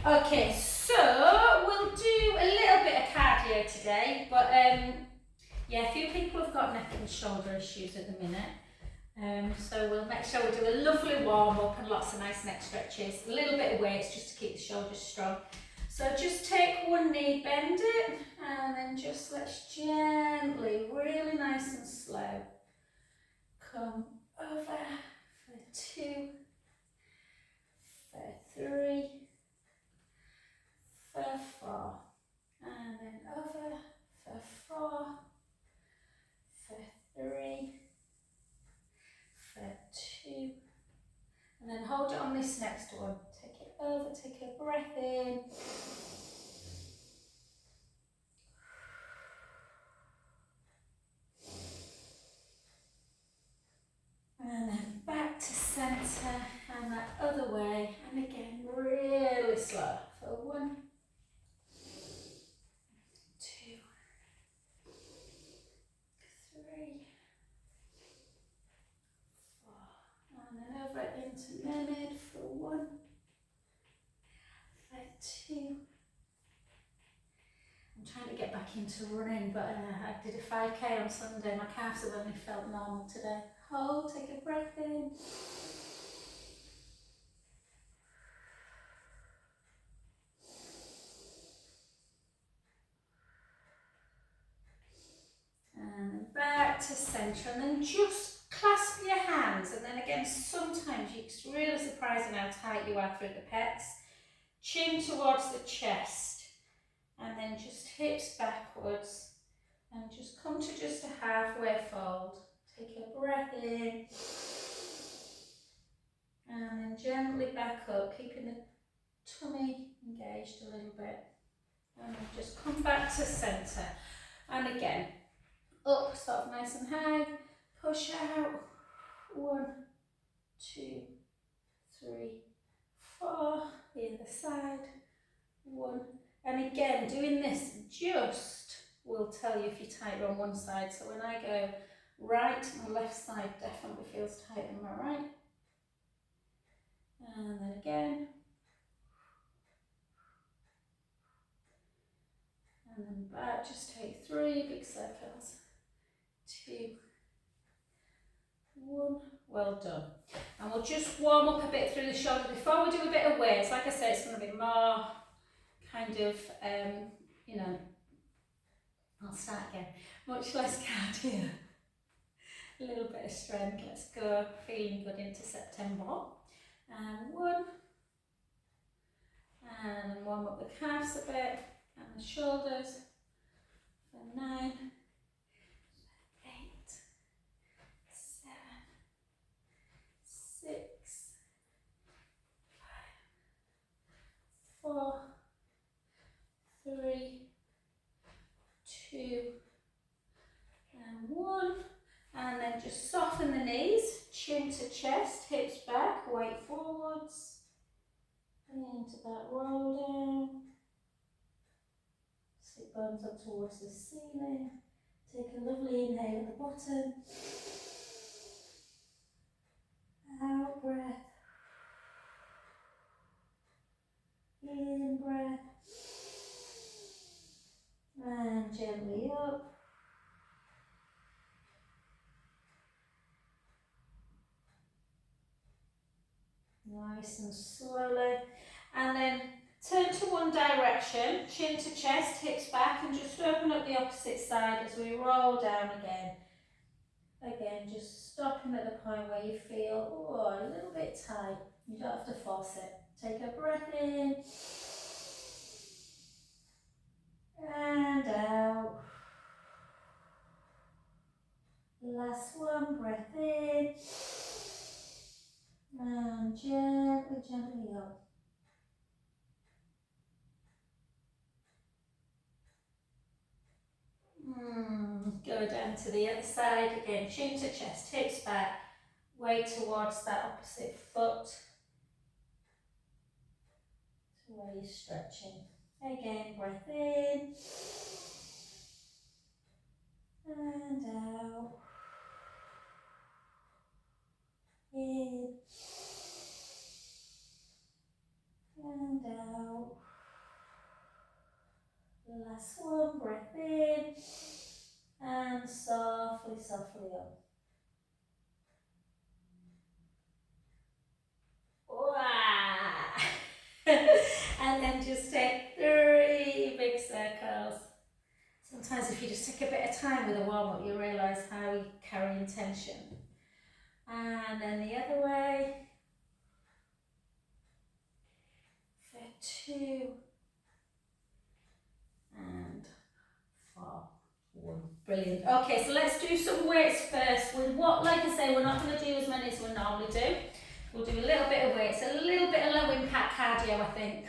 Okay, so we'll do a little bit of cardio today, but yeah, a few people have got neck and shoulder issues at the minute. So we'll make sure we do a lovely warm up and lots of nice neck stretches, a little bit of weights just to keep the shoulders strong. So just take one knee, bend it, and then just let's gently, really nice and slow, come over for 2, for 3, for 4, and then over for 4, for 3, for 2, and then hold it on this next one. Take it over, take a breath in. And then back to centre, and that other way, and again really slow for 1, 2, 3, 4, and then over into mermaid for 1, for 2. I'm trying to get back into running, but I did a 5k on Sunday. My calves have only felt normal today. Hold, take a breath in. And then back to centre, and then just clasp your hands. And then again, sometimes it's really surprising how tight you are through the pecs. Chin towards the chest, and then just hips backwards, and just come to just a halfway fold. Take a breath in, and then gently back up, keeping the tummy engaged a little bit, and then just come back to centre. And again, up, start nice and high, push out, 1, 2, 3, 4, the other side, 1, and again, doing this just will tell you if you're tighter on one side. So when I go right, my left side definitely feels tighter than my right. And then again. And then back, just take 3 big circles. 2, 1, well done. And we'll just warm up a bit through the shoulder before we do a bit of weights. Like I said, it's going to be more kind of, you know, I'll start again, much less cardio. A little bit of strength. Let's go. Feeling good into September. And 1. And warm up the calves a bit. And the shoulders. For 9. 8. 7. 6. 5. 4. 3. 2. And 1. And then just soften the knees, chin to chest, hips back, weight forwards, into that roll down. Sit bones up towards the ceiling. Take a lovely inhale at the bottom. Out breath. In breath. And gently up. Nice and slowly. And then turn to one direction, chin to chest, hips back, and just open up the opposite side as we roll down again. Again, just stopping at the point where you feel, oh, a little bit tight. You don't have to force it. Take a breath in. And out. Last one, breath in. And gently, gently up. Go down to the other side again, chin to chest, hips back, weight towards that opposite foot. So where you're stretching. Again, breath in. And out. In. And Last one, breath in, and softly, softly up. Wow. And then just take 3 big circles. Sometimes if you just take a bit of time with a warm-up, you realise how you carry intention. And then the other way. For 2. And 4. 1. Brilliant. Okay, so let's do some weights first. With what, like I say, we're not going to do as many as we normally do. We'll do a little bit of weights, a little bit of low impact cardio, I think.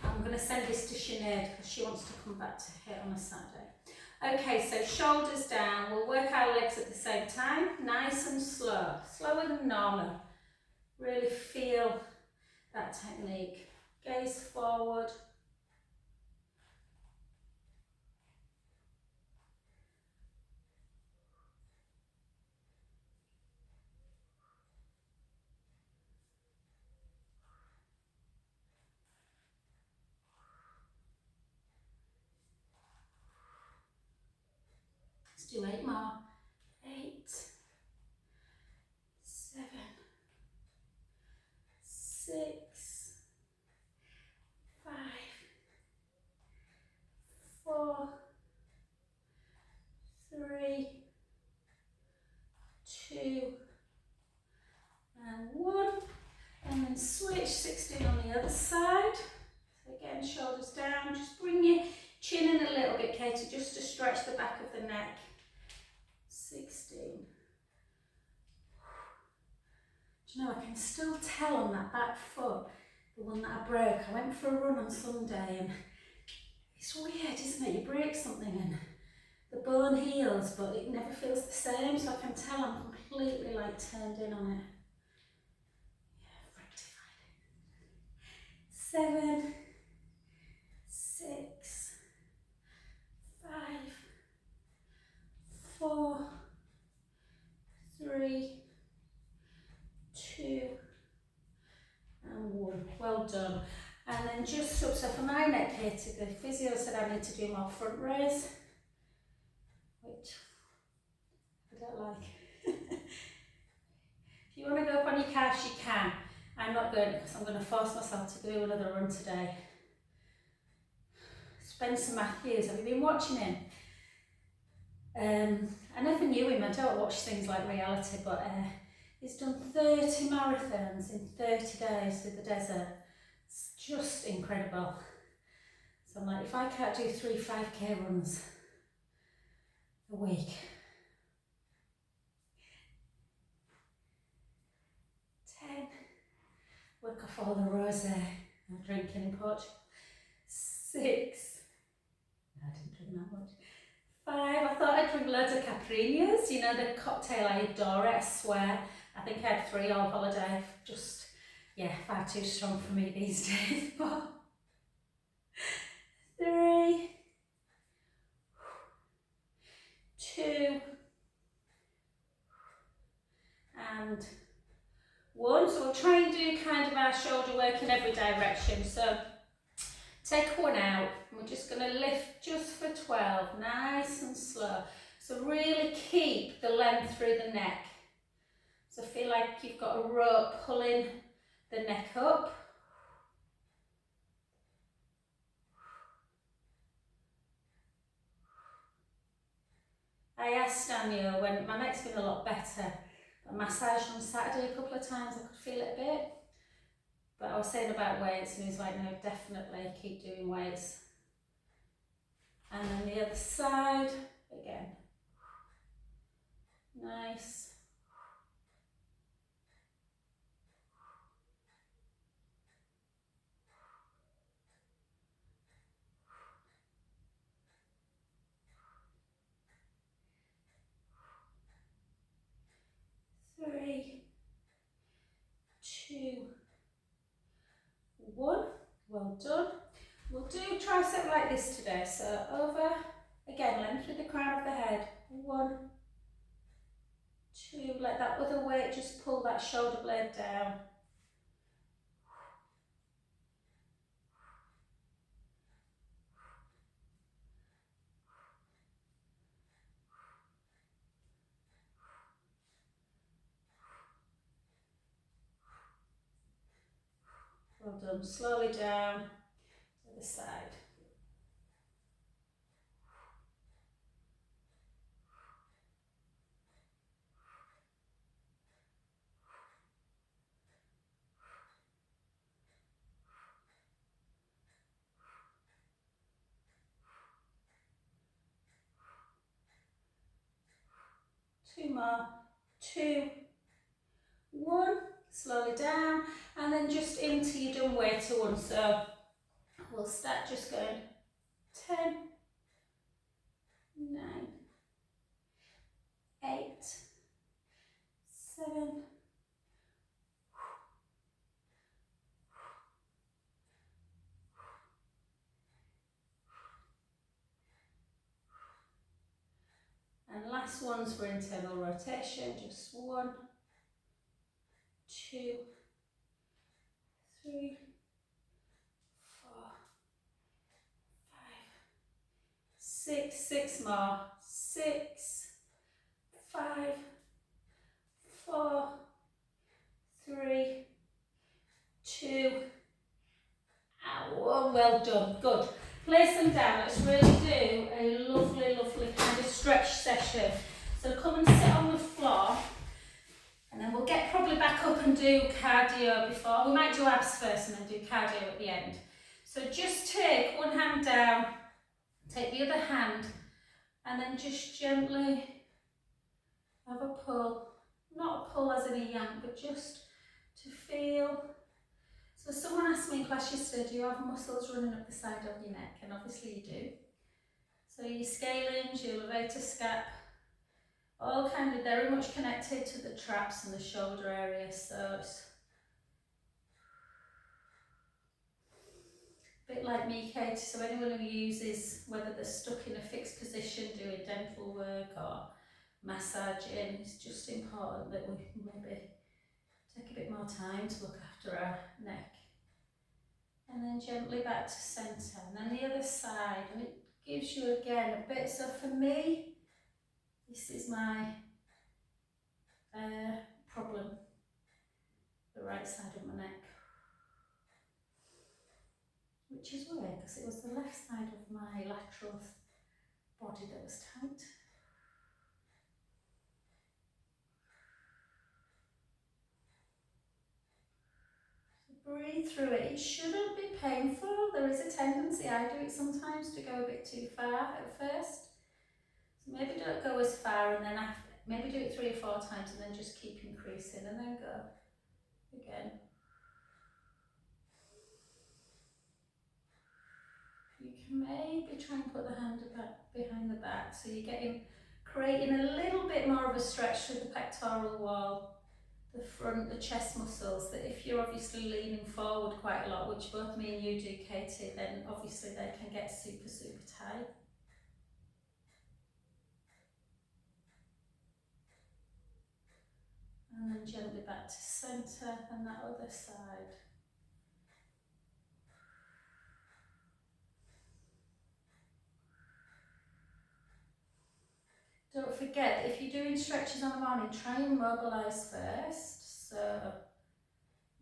I'm going to send this to Sinead because she wants to come back to HIIT on a Saturday. Okay, so shoulders down. We'll work our legs at the same time, nice and slow, slower than normal. Really feel that technique. Gaze forward. Let's do 8 more. 8, 7, 6, 5, 4, 3, 2, and 1. And then switch, 16 on the other side. So again, shoulders down. Just bring your chin in a little bit, Katie, just to stretch the back of the neck. 16. Do you know, I can still tell on that back foot, the one that I broke. I went for a run on Sunday and it's weird, isn't it? You break something and the bone heals, but it never feels the same. So I can tell I'm completely like turned in on it. Yeah, rectified. 7, 6, 5, 4, 3, 2, and 1. Well done. And then just up, so for my neck here, the physio said I need to do more front raise, which I don't like. If you want to go up on your calves, you can. I'm not going because I'm going to force myself to do another run today. Spencer Matthews, have you been watching him? I never knew him, I don't watch things like reality, but he's done 30 marathons in 30 days through the desert. It's just incredible. So I'm like, if I can't do 3 5k runs a week. 10, work off all the rosé I'm drinking in Portugal. 6, no, I didn't drink that much. 5, I thought I'd drink loads of Caipirinhas, you know, the cocktail, I adore it, I swear. I think I had 3 on holiday, just, yeah, far too strong for me these days. 3, 2, and 1. So we'll try and do kind of our shoulder work in every direction. So take 1 out, and we're just going to lift just for 12, nice and slow. So really keep the length through the neck. So feel like you've got a rope pulling the neck up. I asked Daniel when my neck's been a lot better. I massaged on Saturday a couple of times, I could feel it a bit. But I was saying about weights and he was like, no, definitely keep doing weights. And then the other side, again. Nice. Three, 2, 1. Well done. We'll do tricep like this today. So over, again, length through the crown of the head. 1, 2. Let that other weight just pull that shoulder blade down. Well done. Slowly down to the side. Two more. 2, 1. Slowly down, and then just into your dumb way to 1. So we'll start just going 10, 9, 8, 7, and last one's for internal rotation, just 1, 2, 3, 4, 5, 6, 6 more, 6, 5, 4, 3, 2, and 1. Well done, good. Place them down. Let's really do a lovely, lovely kind of stretch session. So come and sit on the floor, and then we'll get probably back up and do cardio before. We might do abs first and then do cardio at the end. So just take one hand down, take the other hand, and then just gently have a pull. Not a pull as in a yank, but just to feel. So someone asked me in class yesterday, do you have muscles running up the side of your neck? And obviously you do. So your scalene, your levator scap, all kind of very much connected to the traps and the shoulder area. So it's a bit like me, Katie. So anyone who uses, whether they're stuck in a fixed position doing dental work or massaging, it's just important that we maybe take a bit more time to look after our neck. And then gently back to centre, and then the other side, and it gives you again a bit. So for me, this is my problem, the right side of my neck, which is weird because it was the left side of my lateral body that was tight. Breathe through it. It shouldn't be painful. There is a tendency, I do it sometimes, to go a bit too far at first. So maybe don't go as far, and then maybe do it 3 or 4 times and then just keep increasing, and then go again. You can maybe try and put the hand behind the back, so you're creating a little bit more of a stretch through the pectoral wall, the front, the chest muscles, that if you're obviously leaning forward quite a lot, which both me and you do, Katie, then obviously they can get super, super tight. And then gently back to centre, and that other side. Don't forget, if you're doing stretches on the morning, try and mobilise first. So,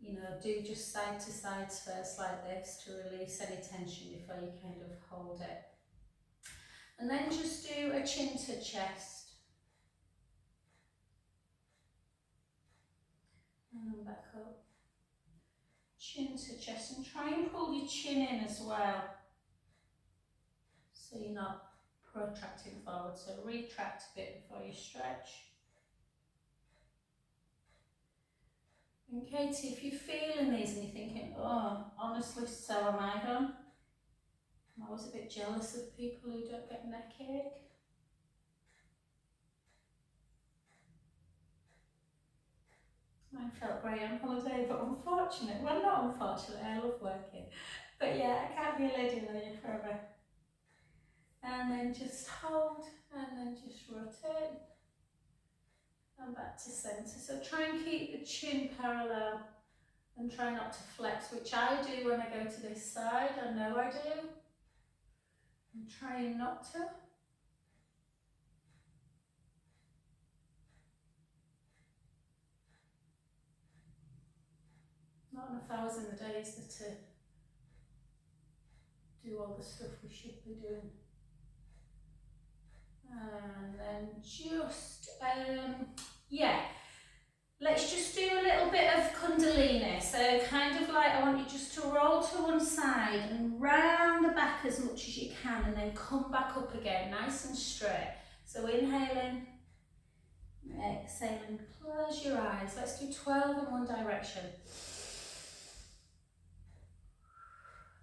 you know, do just side to sides first like this to release any tension before you kind of hold it. And then just do a chin to chest. And then back up. Chin to chest, and try and pull your chin in as well, so you're not protracting forward. So retract a bit before you stretch. And Katie, if you're feeling these and you're thinking, oh, honestly, so am I, hon. I'm always a bit jealous of people who don't get neck ache. Mine felt great on holiday, but unfortunately, well, not unfortunately, I love working. But yeah, I can't be a lady lawyer forever. And then just hold, and then just rotate. And back to centre. So try and keep the chin parallel and try not to flex, which I do when I go to this side. I know I do. I'm trying not to. Not enough hours in the day, is there, to do all the stuff we should be doing. And then just, yeah, let's just do a little bit of Kundalini. So kind of like, I want you just to roll to one side and round the back as much as you can, and then come back up again, nice and straight. So inhaling, exhaling, close your eyes. Let's do 12 in one direction.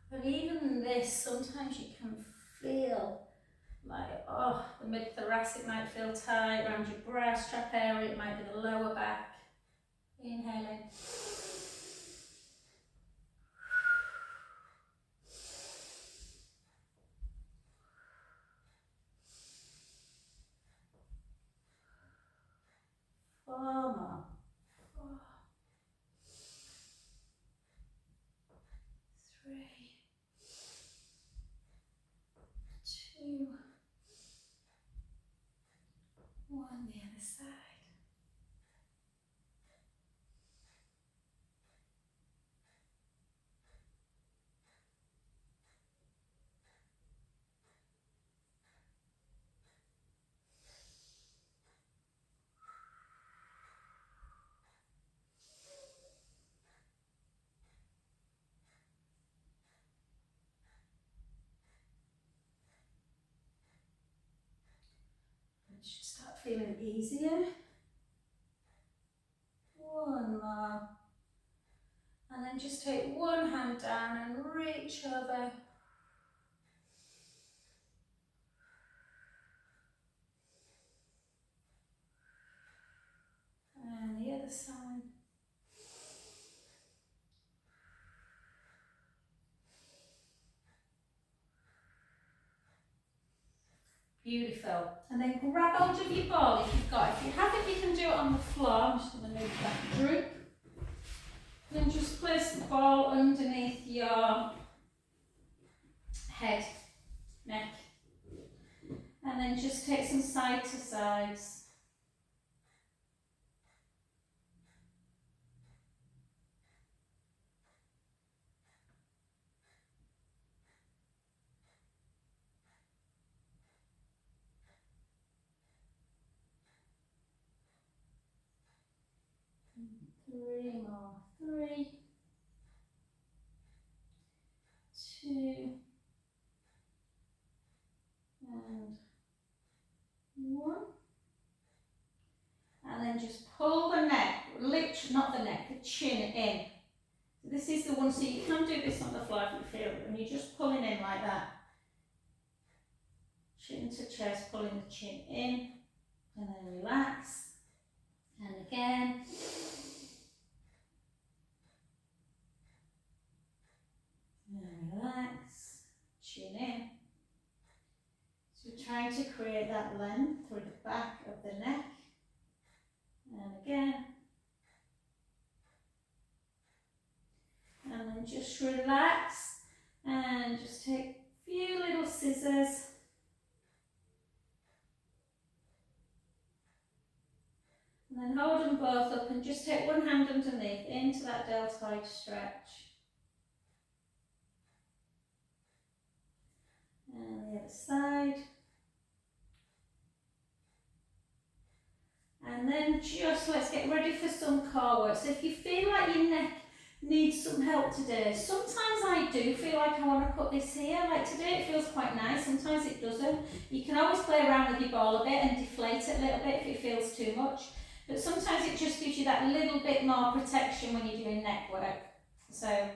And even this, sometimes you can feel like, oh, the mid-thoracic might feel tight, around your breast, strap area, it might be the lower back. Inhaling. Four more. 4, 3, 2, 1, the other side. It should start feeling easier. 1 more. And then just take one hand down and reach over. And the other side. Beautiful. And then grab hold of your ball if you've got it. If you haven't, you can do it on the floor. I'm just going to move that droop. Then just place the ball underneath your head, neck. And then just take some side to sides. Three more. 3, 2, and 1. And then just pull the neck, not the neck, the chin in. So this is the one, so you can do this on the floor if you feel it, and you're just pulling in like that. Chin to chest, pulling the chin in, and then relax. And again. And relax, chin in. So we're trying to create that length through the back of the neck. And again. And then just relax and just take a few little scissors. And then hold them both up and just take one hand underneath into that deltoid stretch. And the other side. And then just let's get ready for some core work. So if you feel like your neck needs some help today, sometimes I do feel like I want to put this here. Like today it feels quite nice, sometimes it doesn't. You can always play around with your ball a bit and deflate it a little bit if it feels too much. But sometimes it just gives you that little bit more protection when you're doing neck work. So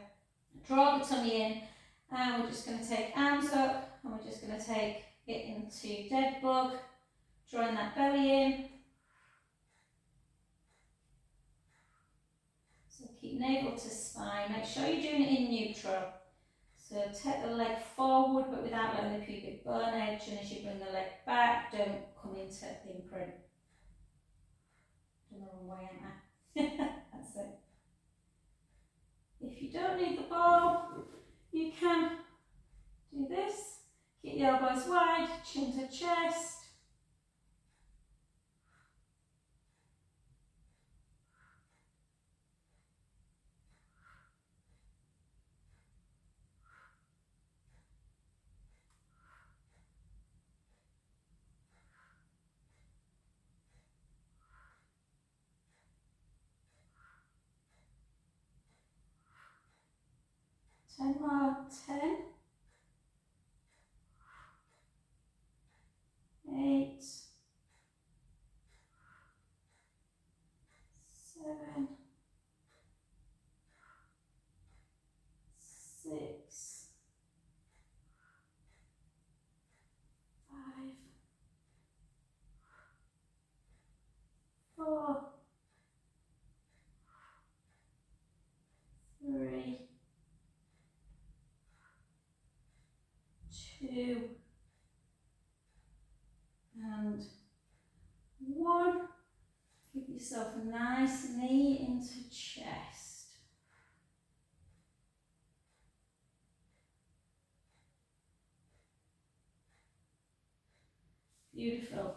draw the tummy in, and we're just going to take arms up, and we're just going to take it into dead bug, drawing that belly in. So keep navel to spine, make sure you're doing it in neutral. So take the leg forward but without letting the pubic bone edge, and as you bring the leg back, don't come into the imprint. The wrong way, am I? That's it. If you don't need the ball, you can do this. Keep the elbows wide, chin to chest. 10 more. 10. 8. 7. 6. 5. 4. 3. 2. And 1. Give yourself a nice knee into chest. Beautiful.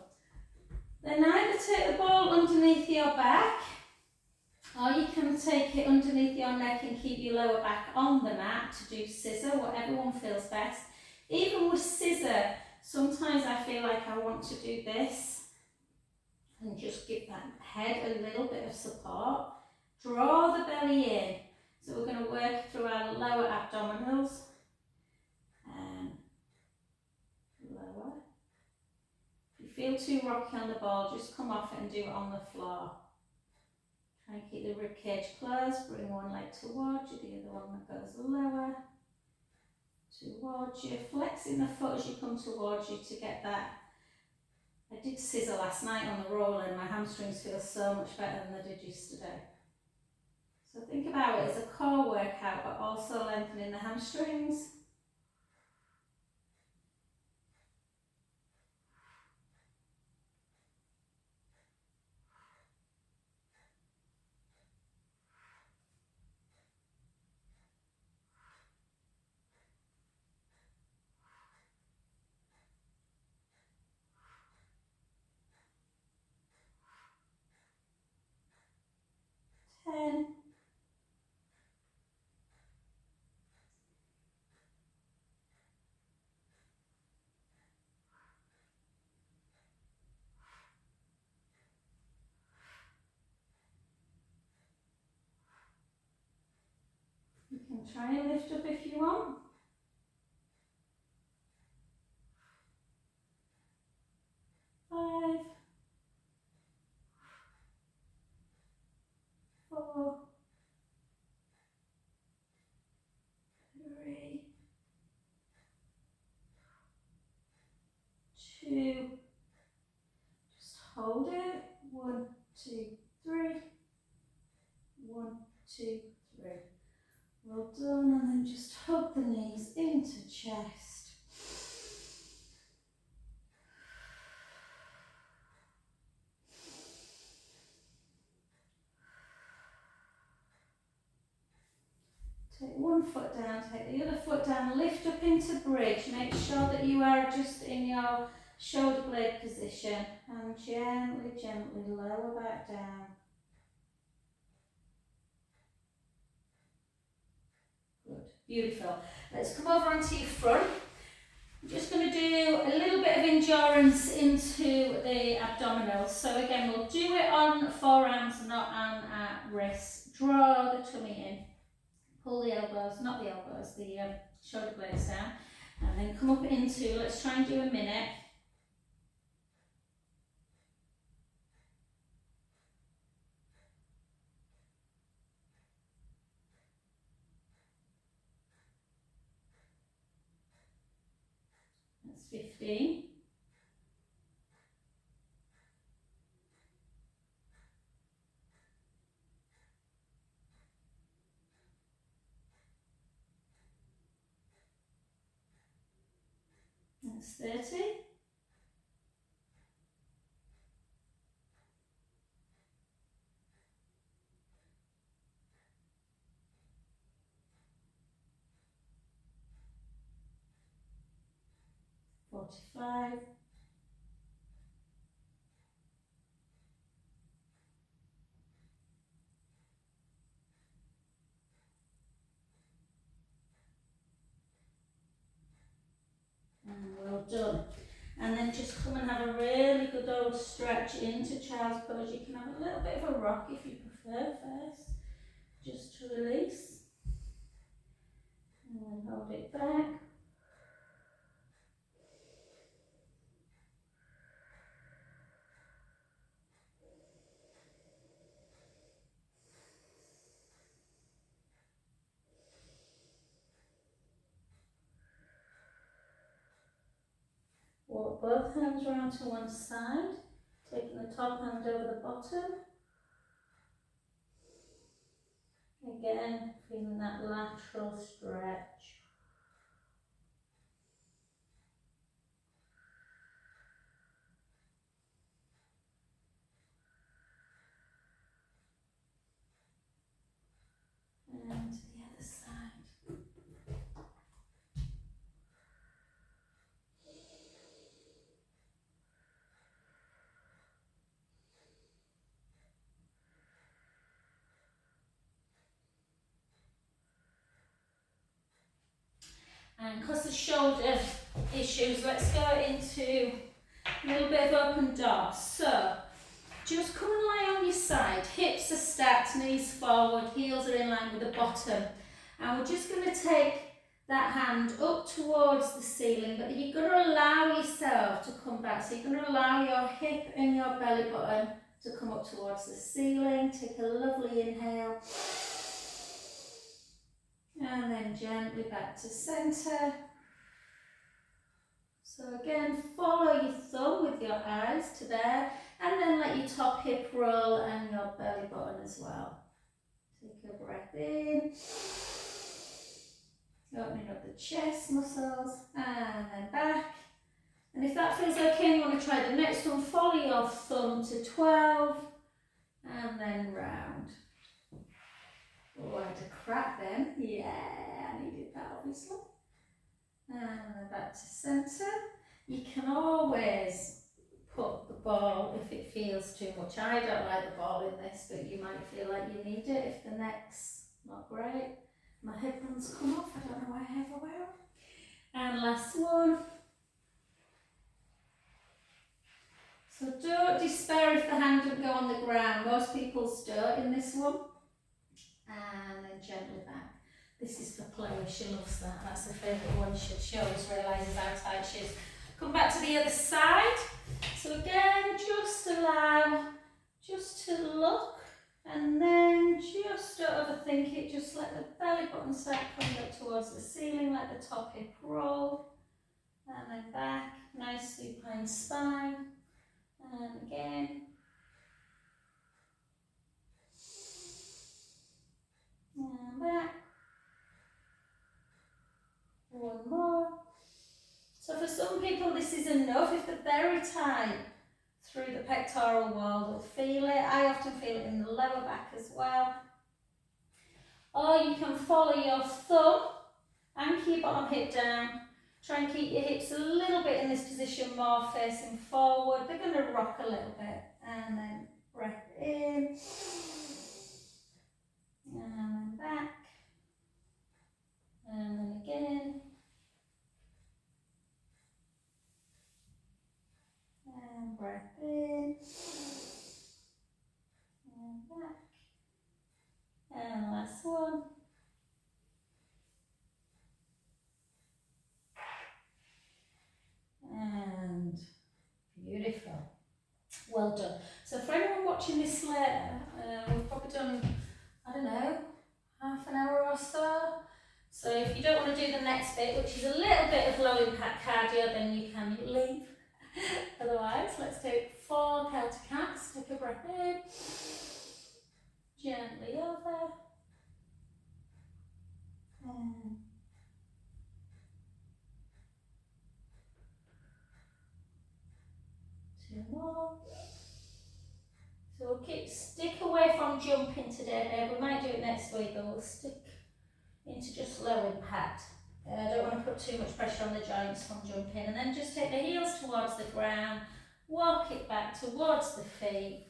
Then either take the ball underneath your back, or you can take it underneath your neck and keep your lower back on the mat to do scissor, whatever one feels best. Even with scissor, sometimes I feel like I want to do this and just give that head a little bit of support. Draw the belly in. So we're going to work through our lower abdominals. Lower. If you feel too rocky on the ball, just come off it and do it on the floor. Try and keep the rib cage closed. Bring one leg towards you, the other one that goes lower. Towards you. Flexing the foot as you come towards you to get that. I did scissor last night on the roll and my hamstrings feel so much better than they did yesterday. So think about it as a core workout, but also lengthening the hamstrings. You can try and lift up if you want. 5, 4, 3, 2, just hold it. 1, 2, 3. 1, 2, 3. Well done, and then just hug the knees into chest. Take one foot down, take the other foot down, lift up into bridge. Make sure that you are just in your shoulder blade position and gently, gently lower back down. Good, beautiful. Let's come over onto your front. I'm just going to do a little bit of endurance into the abdominals. So again, we'll do it on forearms, not on wrists. Draw the tummy in. Pull the elbows, not the elbows, the shoulder blades down. And then come up into, let's try and do a minute. That's 15. That's 30. Forty-five. And well done. And then just come and have a really good old stretch into child's pose. You can have a little bit of a rock if you prefer first, just to release. hold it back. Walk both hands round to one side, taking the top hand over the bottom. Again, feeling that lateral stretch. And to the other side. And because of shoulder issues, let's go into a little bit of open dog. So, just come and lie on your side. Hips are stacked, knees forward, heels are in line with the bottom. And we're just going to take that hand up towards the ceiling, but you're going to allow yourself to come back. So you're going to allow your hip and your belly button to come up towards the ceiling. Take a lovely inhale. And then gently back to centre. So again, follow your thumb with your eyes to there, and then let your top hip roll and your belly button as well. Take a breath in, opening up the chest muscles, and then back. And if that feels okay, you want to try the next one, follow your thumb to 12, and then round. Oh, I had to crack then. Yeah, I needed that obviously. And then back to centre. You can always put the ball if it feels too much. I don't like the ball in this, but you might feel like you need it if the neck's not great. My headbands come off, I don't know why I ever wear them. And last one. So don't despair if the hand doesn't go on the ground. Most people's don't in this one. And then gently back. This is for Chloe, she loves that. That's her favourite one. She always realises how tight she is. Come back to the other side. So again, just allow, just to look, and then just don't overthink it. Just let the belly button start coming up towards the ceiling, let the top hip roll, and then back, nice supine spine, and again. And back. One more. So for some people this is enough. If they're very tight through the pectoral wall, they'll feel it. I often feel it in the lower back as well. Or you can follow your thumb, anchor your bottom hip down. Try and keep your hips a little bit in this position, more facing forward. They're going to rock a little bit. And then breath in. And then back. And then again. And breath in. And back. And last one. And beautiful. Well done. So for anyone watching this later, we've probably done, I don't know, half an hour or so. So if you don't want to do the next bit, which is a little bit of low impact cardio, then you can leave. Otherwise, let's take 4 Celtic cats. Take a breath in. Gently over. And 2 more. So we'll stick away from jumping today, babe. We might do it next week, but we'll stick into just low impact. I don't want to put too much pressure on the joints from jumping. And then just take the heels towards the ground, walk it back towards the feet,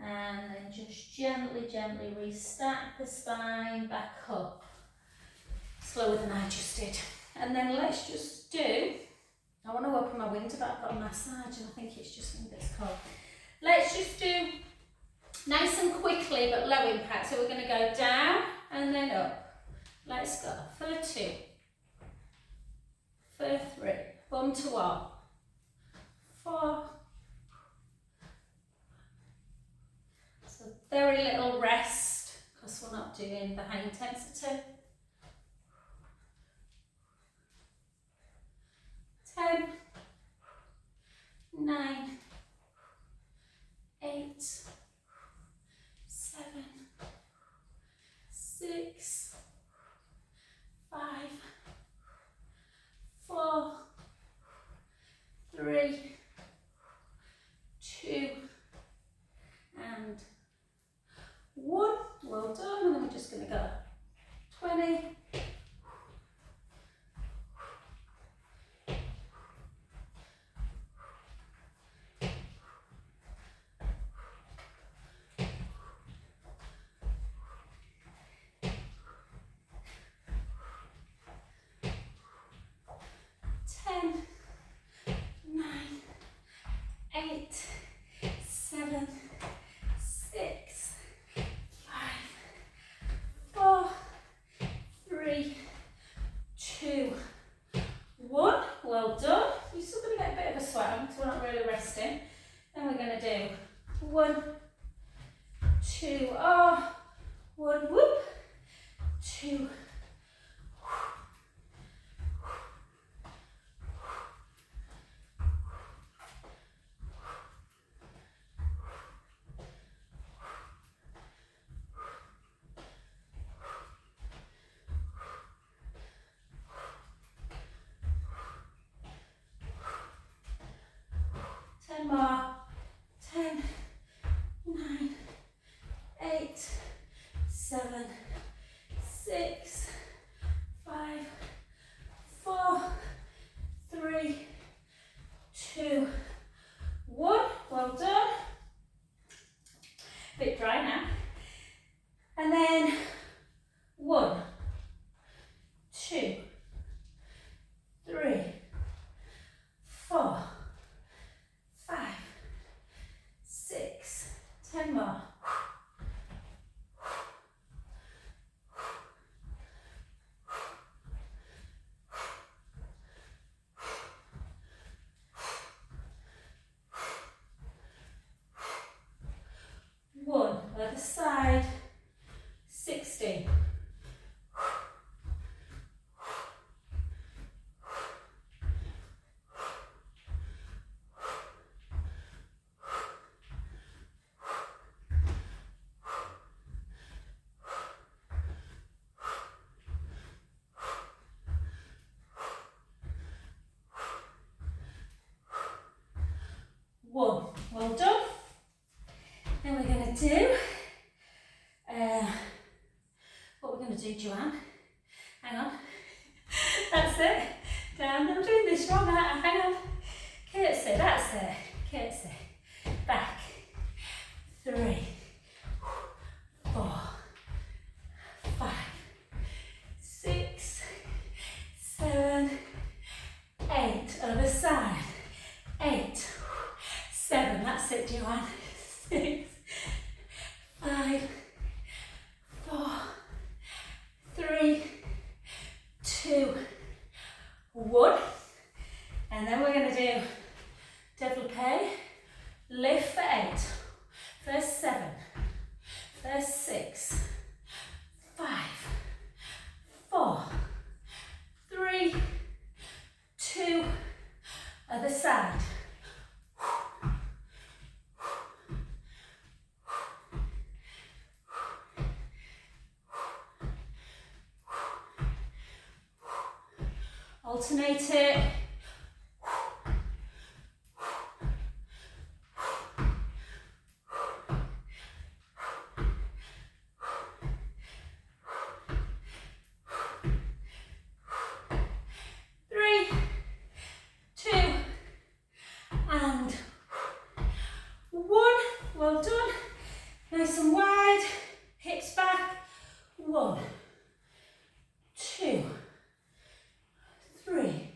and then just gently, gently restack the spine back up. Slower than I just did. And then let's just do, I want to open my window, but I've got a massage and I think it's just me that's cold. Let's just do nice and quickly, but low impact. So we're going to go down and then up. Let's go for 2, for 3. Bum to up. 4. So very little rest because we're not doing the high intensity. 10, 9, 8, 7, 6, 5, 4, 3, 2, and 1. Well done. And then we're just going to go 20. 10, 9, 8, 7, 6, 5, 4, 3, 2, 1. Well done. You're still going to get a bit of a sweat on because we're not really resting. Then we're going to do 1, 2, 1, whoop, 2, 10 more. 10, 9, 8, 7, 6, 5, 4, 3, 2, 1. Well done. A bit dry now. And then 1, 2, 3, 4, 5, 6, 10 more. 1, other side, 60. 1. Well done. Then we're going to do, what we're going to do, Joanne? Hang on. That's it. Down. I'm doing this wrong. Hang on. Curtsy. That's it. Curtsy. Back. 3, 4, 5, 6, 7, 8. Other side. 8, 7. That's it, Joanne. 6, 5, 4, 3, 2, 1. And then we're going to do développé, lift for 8, first 7, first 6, 5, 4, 3, 2, other side. Alternate it. And 1. Well done. Nice and wide. Hips back. 1, 2, 3,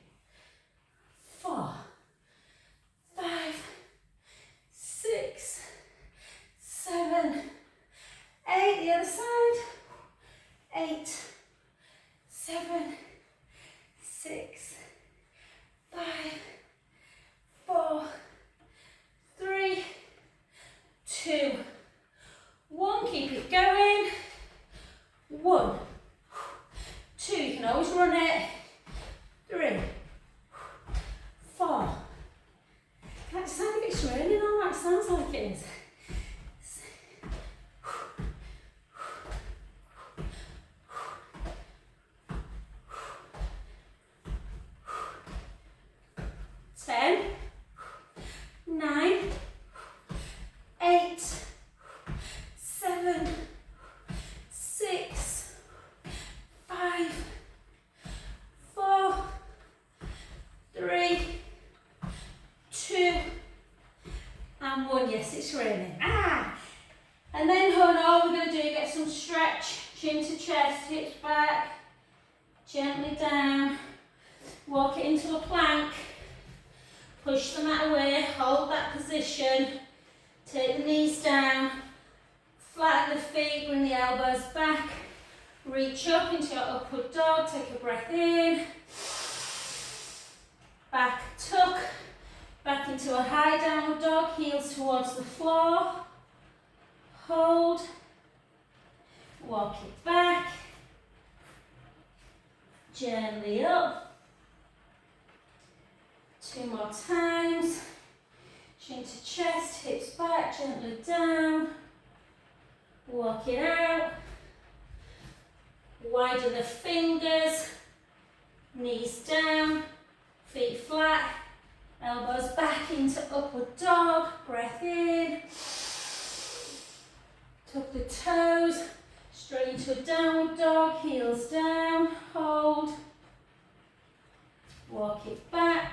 it's raining. Ah! And then, all we're going to do, get some stretch, chin to chest, hips back, gently down, walk it into a plank, push the mat away, hold that position, take the knees down, flatten the feet, bring the elbows back, reach up into your upward dog, take a breath in, back tuck, back into a high downward dog, heels towards the floor, hold, walk it back, gently up, 2 more times, chin to chest, hips back, gently down, walk it out, widen the fingers, knees down, feet flat, elbows back into upward dog, breath in, tuck the toes, straight into a downward dog, heels down, hold, walk it back,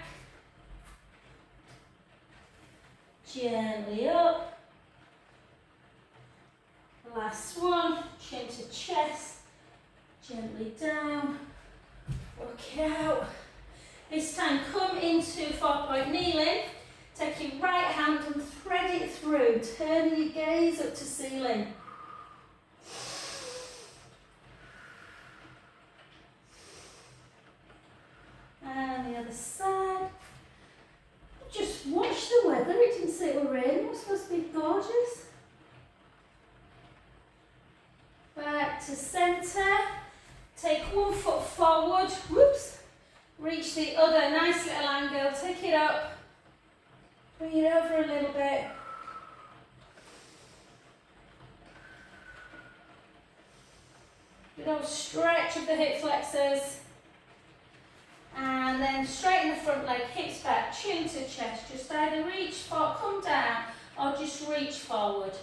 gently up, last one, chin to chest, gently down, walk it out. This time come into 4-point kneeling, take your right hand and thread it through, turning your gaze up to ceiling. And the other side. Just watch the weather, it didn't say it were raining, it was supposed to be gorgeous. Back to centre, take 1 foot forward, whoops, reach the other, nice little angle, take it up, bring it over a little bit. Good old stretch of the hip flexors. And then straighten the front leg, hips back, chin to chest. Just either reach forward, come down, or just reach forward.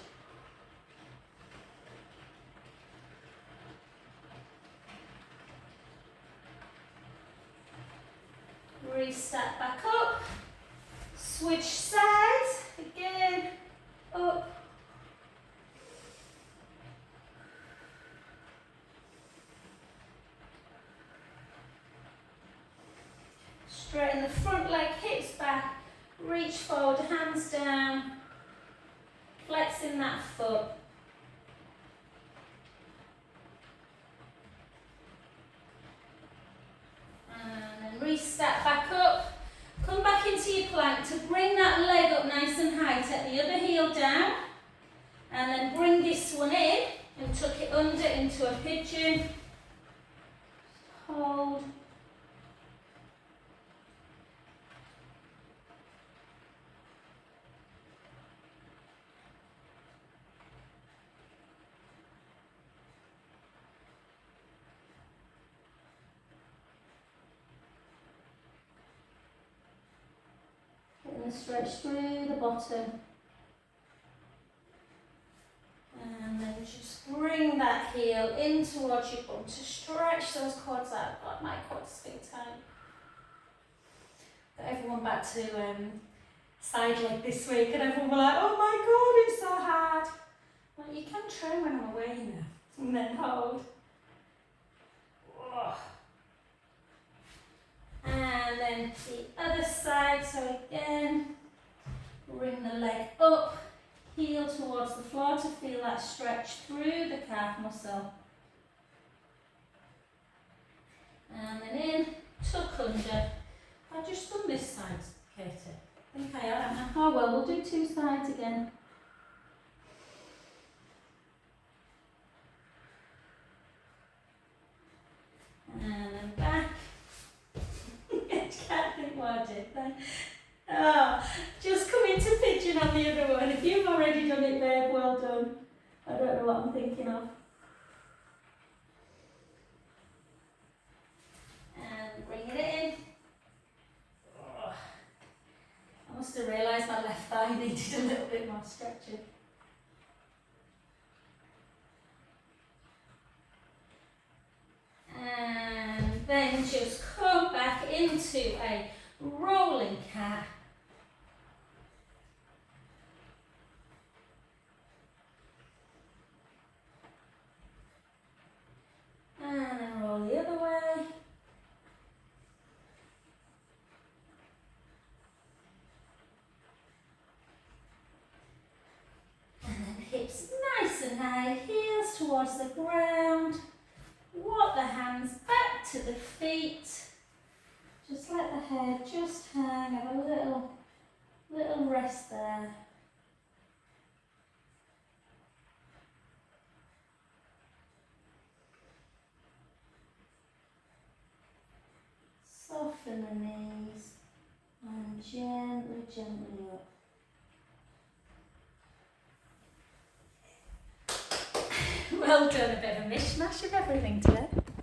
Reset back up. Switch sides. Again, up. Straighten the front leg, hips back, reach forward, hands down, flexing that foot. And then reset back up, come back into your plank to bring that leg up nice and high, take the other heel down, and then bring this one in and tuck it under into a pigeon. Hold. And stretch through the bottom. And then just bring that heel in towards your bum to stretch those quads out. God, my quads feel tight. Got everyone back to side leg this week and everyone were like, oh my God, it's so hard. Well, you can try when I'm away, you know. And then hold. Oh. And then the other side, so again, bring the leg up, heel towards the floor to feel that stretch through the calf muscle. And then in, tuck under. I've just done this side, Katie. I think I have. Oh well, we'll do 2 sides again. And then back. I can't think what I did then. Oh, just come into pigeon on the other one. If you've already done it, babe, well done. I don't know what I'm thinking of. And bring it in. Oh, I must have realised my left thigh needed a little bit more stretching. And then just come back into a rolling cat. And then roll the other way. And then hips nice and high, heels towards the ground. Walk the hands back to the feet. Just let the head just hang, have a little rest there. Soften the knees and gently up. Well done, a bit of a mishmash of everything today.